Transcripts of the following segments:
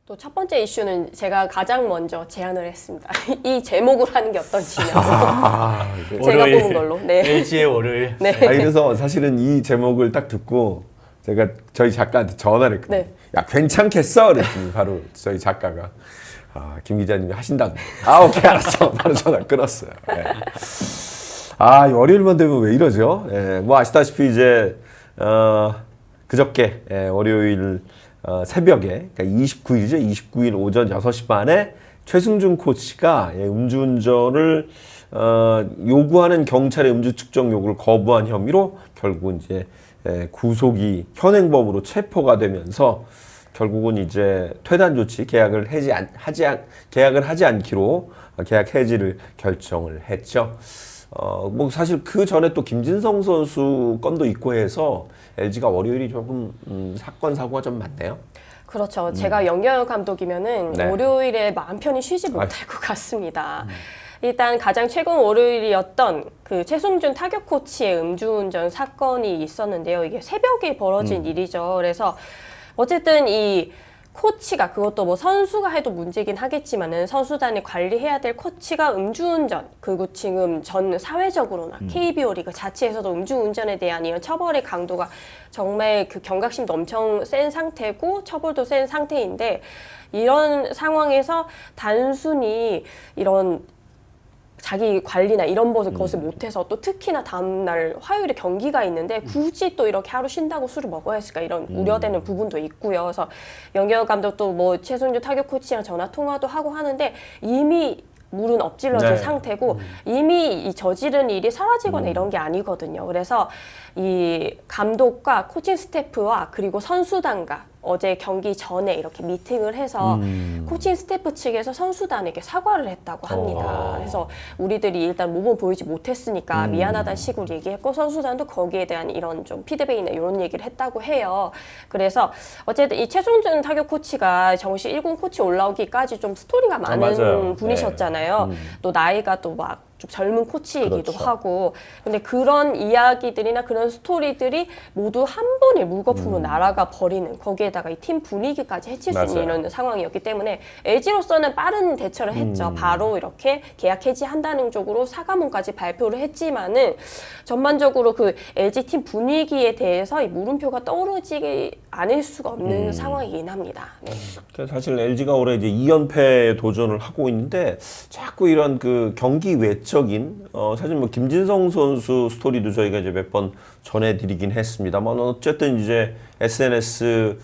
또 첫 번째 이슈는 제가 가장 먼저 제안을 했습니다. 이 제목으로 하는 게 어떤지냐고. 제가 월요일, 뽑은 걸로. 네. LG의 월요일. 네. 그래서 사실은 이 제목을 딱 듣고 제가 저희 작가한테 전화를 했거든요. 네. 야, 괜찮겠어? 그랬더니 바로 저희 작가가 김 기자님이 하신다고. 아, 오케이, 알았어. 바로 전화 끊었어요. 네. 월요일만 되면 왜 이러죠? 뭐 아시다시피 이제 그저께 월요일 새벽에, 그러니까 29일이죠. 29일 오전 6시 반에 최승준 코치가 음주운전을 요구하는 경찰의 음주 측정 요구를 거부한 혐의로 결국은 이제 구속이 현행범으로 체포가 되면서 결국은 이제 퇴단 조치 계약을 하지 않기로 계약 해지를 결정을 했죠. 뭐 사실 그 전에 또 김진성 선수 건도 있고 해서 LG가 월요일이 조금 사건 사고가 좀 많네요. 그렇죠. 제가 영경 감독이면은 네. 월요일에 마음 편히 쉬지 못할 것 같습니다. 일단 가장 최근 월요일이었던 그 최승준 타격 코치의 음주운전 사건이 있었는데요. 이게 새벽에 벌어진 일이죠. 그래서 어쨌든 이 코치가, 그것도 뭐 선수가 해도 문제긴 하겠지만은 선수단이 관리해야 될 코치가 음주운전, 그리고 지금 전 사회적으로나 KBO 리그 자체에서도 음주운전에 대한 이런 처벌의 강도가 정말 그 경각심도 엄청 센 상태고 처벌도 센 상태인데, 이런 상황에서 단순히 이런 자기 관리나 이런 것을 못해서 또 특히나 다음날 화요일에 경기가 있는데 굳이 또 이렇게 하루 쉰다고 술을 먹어야 했을까, 이런 우려되는 부분도 있고요. 그래서 영경 감독도 뭐 최승준 타격 코치랑 전화 통화도 하고 하는데 이미 물은 엎질러진 네. 상태고 이미 이 저지른 일이 사라지거나 이런 게 아니거든요. 그래서 이 감독과 코칭 스태프와 그리고 선수단과 어제 경기 전에 이렇게 미팅을 해서 코칭 스태프 측에서 선수단에게 사과를 했다고 합니다. 그래서 우리들이 일단 몸을 보이지 못했으니까 미안하다는 식으로 얘기했고, 선수단도 거기에 대한 이런 좀 피드백이나 이런 얘기를 했다고 해요. 그래서 어쨌든 이 최승준 타격 코치가 정식 1군 코치 올라오기까지 좀 스토리가 많은 맞아요. 분이셨잖아요. 또 나이가 또 막 좀 젊은 코치이기도 그렇죠. 하고, 근데 그런 이야기들이나 그런 스토리들이 모두 한 번에 물거품으로 날아가 버리는, 거기에다가 이 팀 분위기까지 해칠 수 있는 이런 상황이었기 때문에 LG로서는 빠른 대처를 했죠. 바로 이렇게 계약 해지한다는 쪽으로 사과문까지 발표를 했지만은 전반적으로 그 LG 팀 분위기에 대해서 이 물음표가 떠오르지 않을 수가 없는 상황이긴 합니다. 네. 사실 LG가 올해 이제 2연패에 도전을 하고 있는데 자꾸 이런 그 경기 외적인 사실 뭐 김진성 선수 스토리도 저희가 이제 몇 번 전해드리긴 했습니다만, 어쨌든 이제 SNS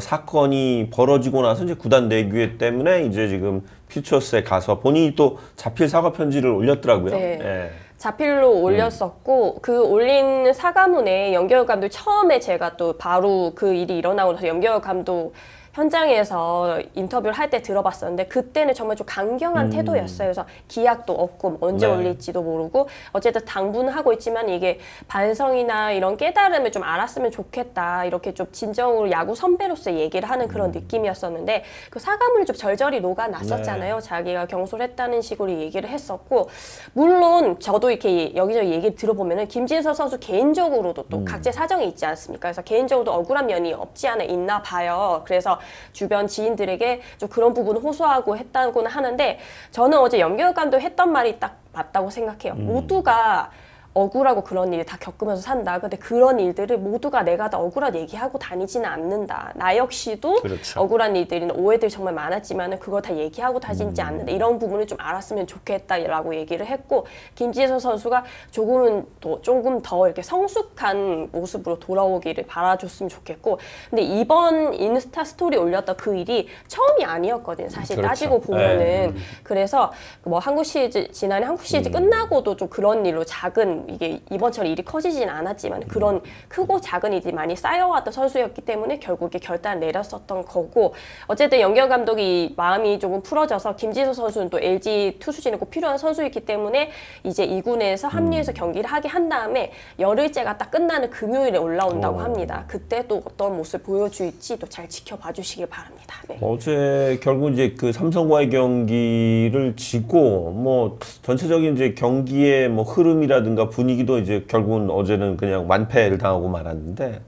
사건이 벌어지고 나서 이제 구단 내규에 때문에 이제 지금 퓨처스에 가서 본인이 또 자필 사과 편지를 올렸더라고요. 네. 예. 자필로 올렸었고, 그 올린 사과문에 연결 감독, 처음에 제가 또 바로 그 일이 일어나고 나서 연결 감독 현장에서 인터뷰를 할 때 들어봤었는데, 그때는 정말 좀 강경한 태도였어요. 그래서 기약도 없고 언제 네. 올릴지도 모르고 어쨌든 당분은 하고 있지만 이게 반성이나 이런 깨달음을 좀 알았으면 좋겠다, 이렇게 좀 진정으로 야구 선배로서 얘기를 하는 그런 느낌이었었는데, 그 사과문이 좀 절절히 녹아났었잖아요. 자기가 경솔했다는 식으로 얘기를 했었고, 물론 저도 이렇게 여기저기 얘기 들어보면은 김진서 선수 개인적으로도 또 각자 사정이 있지 않습니까? 그래서 개인적으로도 억울한 면이 없지 않아 있나 봐요. 그래서 주변 지인들에게 좀 그런 부분을 호소하고 했다고는 하는데, 저는 어제 연결 감독이 했던 말이 딱 맞다고 생각해요. 모두가 억울하고 그런 일 다 겪으면서 산다. 근데 그런 일들을 모두가 내가 다 억울한 얘기하고 다니지는 않는다. 나 역시도 그렇죠. 억울한 일들이나 오해들이 정말 많았지만 그걸 다 얘기하고 다니지 않는다. 이런 부분을 좀 알았으면 좋겠다라고 얘기를 했고, 김지성 선수가 조금 더 이렇게 성숙한 모습으로 돌아오기를 바라줬으면 좋겠고, 근데 이번 인스타 스토리 올렸던 그 일이 처음이 아니었거든요. 사실 그렇죠. 따지고 보면은. 그래서 뭐 지난해 한국 시리즈 끝나고도 좀 그런 일로 작은, 이게 이번처럼 일이 커지진 않았지만 그런 크고 작은 일이 많이 쌓여왔던 선수였기 때문에 결국에 결단을 내렸었던 거고, 어쨌든 연결 감독이 마음이 조금 풀어져서 김지수 선수는 또 LG 투수진에 꼭 필요한 선수이기 때문에 이제 2군에서 합류해서 경기를 하게 한 다음에 열흘째가 딱 끝나는 금요일에 올라온다고 합니다. 그때 또 어떤 모습 보여줄지 또 잘 지켜봐 주시길 바랍니다. 네. 어제 결국 이제 그 삼성과의 경기를 지고 뭐 전체적인 이제 경기의 뭐 흐름이라든가 분위기도 이제 결국은 어제는 그냥 완패를 당하고 말았는데,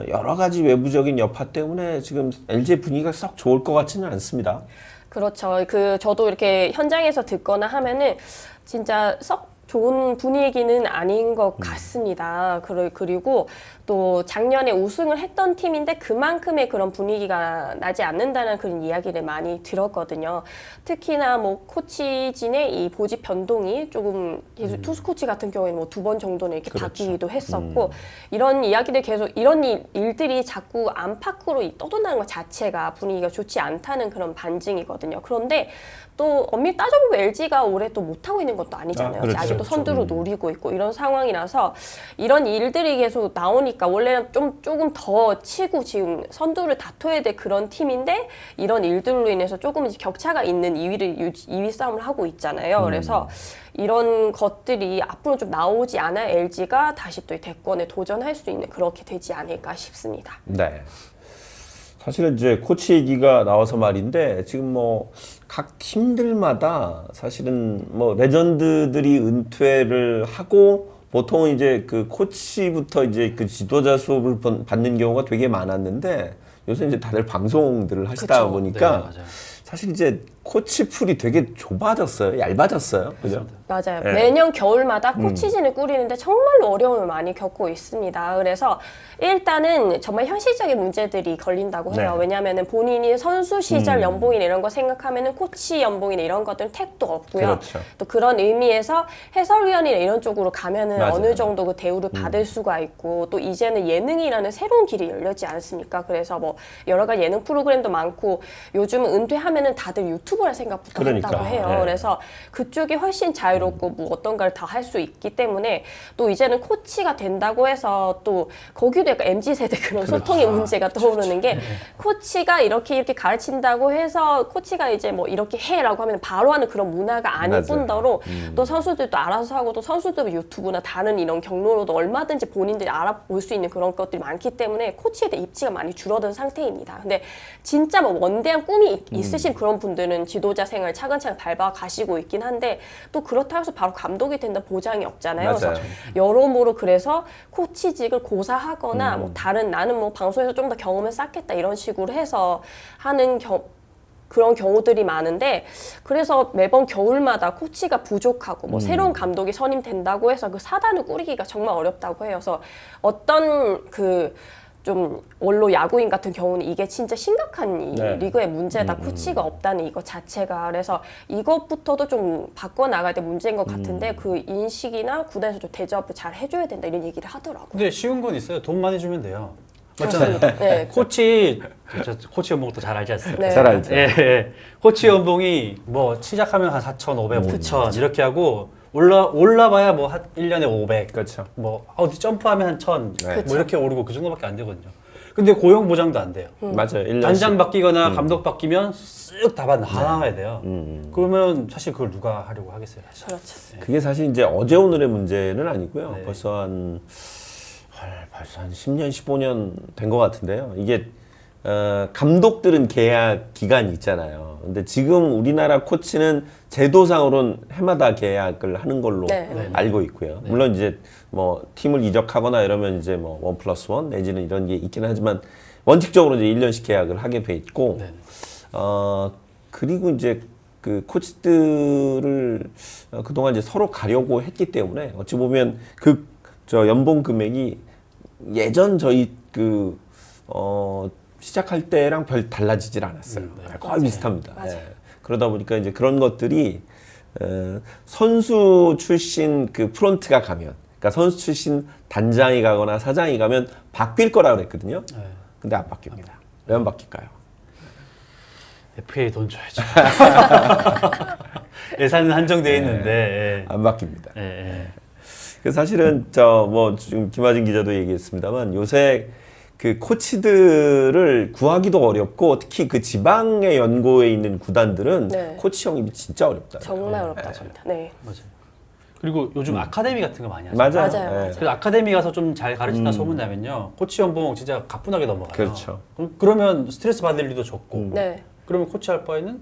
여러 가지 외부적인 여파 때문에 지금 LG의 분위기가 썩 좋을 것 같지는 않습니다. 그렇죠. 저도 이렇게 현장에서 듣거나 하면은 진짜 썩 좋은 분위기는 아닌 것 같습니다. 그리고 또 작년에 우승을 했던 팀인데 그만큼의 그런 분위기가 나지 않는다는 그런 이야기를 많이 들었거든요. 특히나 뭐 코치진의 이 보직 변동이 조금 계속 투수 코치 같은 경우에는 뭐 2번 정도는 이렇게 바뀌기도 했었고 이런 이야기들 계속 이런 일들이 자꾸 안팎으로 떠도나는 것 자체가 분위기가 좋지 않다는 그런 반증이거든요. 그런데 또 엄밀히 따져보면 LG가 올해 또 못하고 있는 것도 아니잖아요. 그렇죠. 아직도 선두를 노리고 있고 이런 상황이라서 이런 일들이 계속 나오니까 원래는 조금 더 치고 지금 선두를 다퉈야 될 그런 팀인데 이런 일들로 인해서 조금 이제 격차가 있는 2위 싸움을 하고 있잖아요. 그래서 이런 것들이 앞으로 좀 나오지 않아 LG가 다시 또 이 대권에 도전할 수 있는 그렇게 되지 않을까 싶습니다. 네. 사실은 이제 코치 얘기가 나와서 말인데 지금 뭐 각 팀들마다 사실은 뭐 레전드들이 은퇴를 하고 보통은 이제 그 코치부터 이제 그 지도자 수업을 받는 경우가 되게 많았는데 요새 이제 다들 방송들을 하시다 그쵸. 보니까 네, 맞아요. 사실 이제 코치 풀이 되게 좁아졌어요. 얇아졌어요. 그죠? 맞아요. 네. 매년 겨울마다 코치진을 꾸리는데 정말로 어려움을 많이 겪고 있습니다. 그래서 일단은 정말 현실적인 문제들이 걸린다고 해요. 네. 왜냐하면 본인이 선수 시절 연봉이나 이런 거 생각하면 코치 연봉이나 이런 것들은 택도 없고요. 그렇죠. 또 그런 의미에서 해설위원이나 이런 쪽으로 가면은 맞아요. 어느 정도 그 대우를 받을 수가 있고 또 이제는 예능이라는 새로운 길이 열렸지 않습니까? 그래서 뭐 여러 가지 예능 프로그램도 많고 요즘은 은퇴하면은 다들 유튜버라 생각부터 그러니까. 한다고 해요. 네. 그래서 그쪽이 훨씬 자유롭고 뭐 어떤 걸 다 할 수 있기 때문에 또 이제는 코치가 된다고 해서 또 거기도 약간 MZ세대 그런 소통의 문제가 떠오르는 게 코치가 이렇게 가르친다고 해서 코치가 이제 뭐 이렇게 해라고 하면 바로 하는 그런 문화가 아닐 맞아요. 뿐더러 또 선수들도 알아서 하고 또 선수들 유튜브나 다른 이런 경로로도 얼마든지 본인들이 알아볼 수 있는 그런 것들이 많기 때문에 코치에 대한 입지가 많이 줄어든 상태입니다. 근데 진짜 뭐 원대한 꿈이 있으신 그런 분들은 지도자 생활 차근차근 밟아 가시고 있긴 한데 또 그렇다고 해서 바로 감독이 된다 보장이 없잖아요. 맞아요. 그래서 여러모로 그래서 코치직을 고사하거나 뭐 다른 나는 뭐 방송에서 좀 더 경험을 쌓겠다 이런 식으로 해서 하는 그런 경우들이 많은데 그래서 매번 겨울마다 코치가 부족하고 뭐 새로운 감독이 선임된다고 해서 그 사단을 꾸리기가 정말 어렵다고 해요. 그래서 어떤 좀 원로 야구인 같은 경우는 이게 진짜 심각한 이 네. 리그의 문제다. 코치가 없다는 이것 자체가. 그래서 이것부터도 좀 바꿔나갈 때 문제인 것 같은데 그 인식이나 구단에서 좀 대접을 잘 해줘야 된다 이런 얘기를 하더라고요. 근데 쉬운 건 있어요. 돈 많이 주면 돼요. 그렇습니다. 맞잖아요. 네. 코치 연봉도 잘 알지 않습니까? 네. 잘 알죠. 예, 예. 코치 연봉이 뭐 시작하면 한 4,500, 5,000 이렇게 하고 올라봐야 뭐 한 1년에 500. 그렇죠. 뭐 어디 점프하면 한 1,000. 네. 뭐 이렇게 오르고 그 정도밖에 안 되거든요. 근데 고용 보장도 안 돼요. 맞아요. 1년씩. 단장 바뀌거나 감독 바뀌면 쓱 다 나와야 돼요. 그러면 사실 그걸 누가 하려고 하겠어요. 사실. 그렇죠. 그게 사실 이제 어제 오늘의 문제는 아니고요. 네. 벌써 한 10년, 15년 된 것 같은데요. 이게 감독들은 계약 기간이 있잖아요. 근데 지금 우리나라 코치는 제도상으로는 해마다 계약을 하는 걸로 네. 알고 있고요. 물론 이제 뭐 팀을 이적하거나 이러면 이제 뭐 1+1 내지는 이런 게 있긴 하지만 원칙적으로 이제 1년씩 계약을 하게 돼 있고, 네. 그리고 이제 그 코치들을 그동안 이제 서로 가려고 했기 때문에 어찌 보면 저 연봉 금액이 예전 저희 시작할 때랑 별 달라지질 않았어요. 거의 비슷합니다. 예. 그러다 보니까 이제 그런 것들이 선수 출신 그 프론트가 가면, 그러니까 선수 출신 단장이 가거나 사장이 가면 바뀔 거라 그랬거든요. 네. 근데 안 바뀝니다. 왜 안 바뀔까요? FA 돈 줘야죠. 예산은 한정되어 있는데. 안 바뀝니다. 예, 예. 그 사실은 지금 김하진 기자도 얘기했습니다만 요새 그 코치들을 구하기도 어렵고 특히 그 지방의 연고에 있는 구단들은 네. 코치 영입이 진짜 어렵다. 정말 어렵다습니다. 네. 맞아요. 그리고 요즘 아카데미 같은 거 많이 하죠. 맞아요. 맞아요. 예. 그래서 아카데미 가서 좀 잘 가르친다 소문나면요. 코치 연봉 진짜 가뿐하게 넘어가요. 그렇죠. 그러면 스트레스 받을 일도 적고. 네. 그러면 코치 할 바에는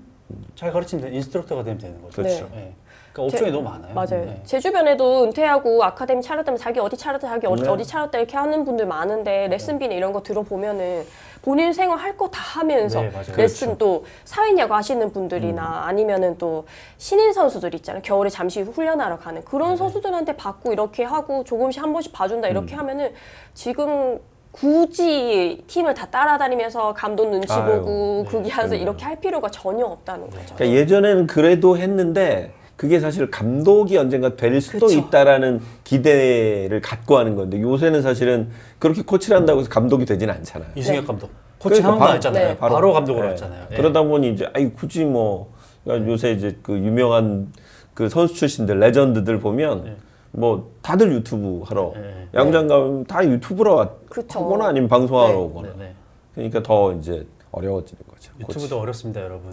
잘 가르치면 인스트럭터가 되면 되는 거죠. 그렇죠. 예. 그러니까 업종이 너무 많아요. 맞아요. 네. 제 주변에도 은퇴하고 아카데미 차렸다면 자기 어디 차렸다, 자기 네. 어디 차렸다 이렇게 하는 분들 많은데 레슨비나 이런 거 들어보면은 본인 생활 할 거 다 하면서 네, 맞아요. 레슨 또 사회인야구 하시는 분들이나 아니면은 또 신인 선수들 있잖아요. 겨울에 잠시 훈련하러 가는 그런 선수들한테 받고 이렇게 하고 조금씩 한 번씩 봐준다 이렇게 하면은 지금 굳이 팀을 다 따라다니면서 감독 눈치 아유, 보고 네, 그게 하서 그럼요. 이렇게 할 필요가 전혀 없다는 거죠. 그러니까 예전에는 그래도 했는데 그게 사실 감독이 언젠가 될 수도 그쵸. 있다라는 기대를 갖고 하는 건데 요새는 사실은 그렇게 코치를 한다고 해서 감독이 되지는 않잖아요. 이승엽 감독 코치 그러니까 한 번도 안 바로- 했잖아요. 네. 바로 감독으로 네. 했잖아요. 예. 그러다 보니 이제 아이 굳이 뭐 그러니까 요새 이제 그 유명한 그 선수 출신들 레전드들 보면 네. 뭐 다들 유튜브 하러 네. 야구장 가면 다 유튜브로 그쵸. 하거나 아니면 방송하러 네. 오거나 네, 네. 그러니까 더 이제 어려워지는 거죠. 코치. 유튜브도 어렵습니다, 여러분.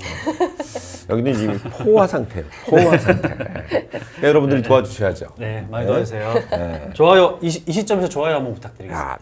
여기는 지금 포화 상태예요. 포화 상태. 네. 여러분들이 도와주셔야죠. 네, 많이 네. 도와주세요. 네. 좋아요 이 시점에서 좋아요 한번 부탁드리겠습니다. 야,